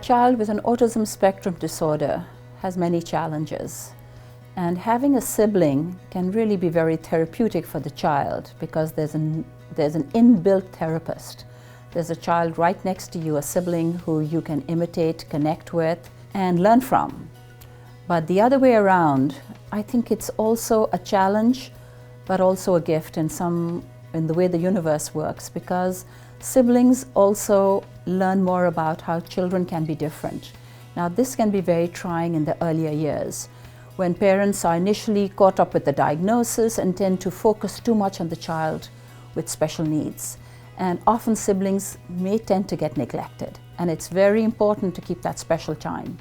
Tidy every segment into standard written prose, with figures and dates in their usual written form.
child with an autism spectrum disorder has many challenges, and having a sibling can really be very therapeutic for the child because there's an inbuilt therapist. There's a child right next to you, a sibling who you can imitate, connect with, and learn from. But the other way around, I think it's also a challenge, but also a gift in the way the universe works, because siblings also learn more about how children can be different. Now, this can be very trying in the earlier years, when parents are initially caught up with the diagnosis and tend to focus too much on the child with special needs. And often siblings may tend to get neglected. And it's very important to keep that special time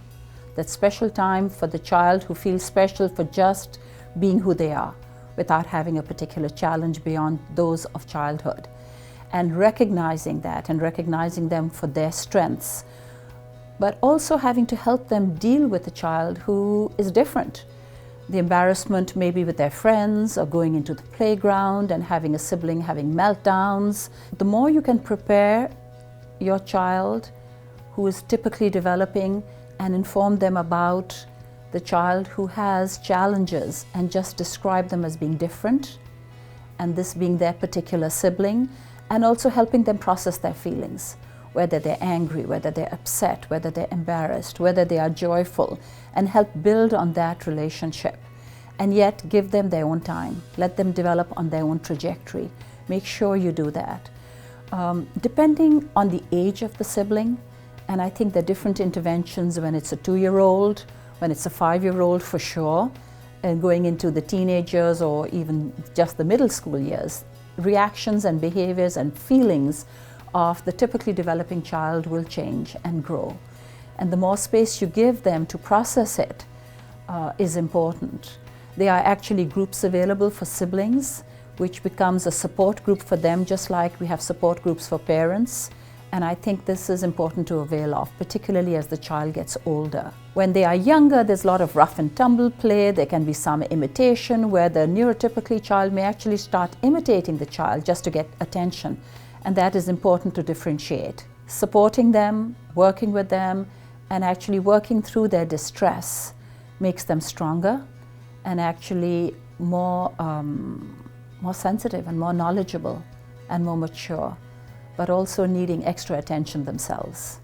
for the child who feels special for just being who they are, without having a particular challenge beyond those of childhood. And recognizing that and recognizing them for their strengths, but also having to help them deal with a child who is different. The embarrassment maybe with their friends or going into the playground and having a sibling having meltdowns. The more you can prepare your child who is typically developing and inform them about the child who has challenges and just describe them as being different, and this being their particular sibling, and also helping them process their feelings, whether they're angry, whether they're upset, whether they're embarrassed, whether they are joyful, and help build on that relationship. And yet give them their own time. Let them develop on their own trajectory. Make sure you do that. Depending on the age of the sibling, and I think there are different interventions when it's a 2-year-old, when it's a 5-year-old for sure, and going into the teenage years or even just the middle school years, reactions and behaviors and feelings of the typically developing child will change and grow. And the more space you give them to process it is important. There are actually groups available for siblings, which becomes a support group for them, just like we have support groups for parents. And I think this is important to avail of, particularly as the child gets older. When they are younger, there's a lot of rough and tumble play. There can be some imitation where the neurotypically child may actually start imitating the child just to get attention. And that is important to differentiate. Supporting them, working with them, and actually working through their distress makes them stronger and actually more sensitive and more knowledgeable and more mature, but also needing extra attention themselves.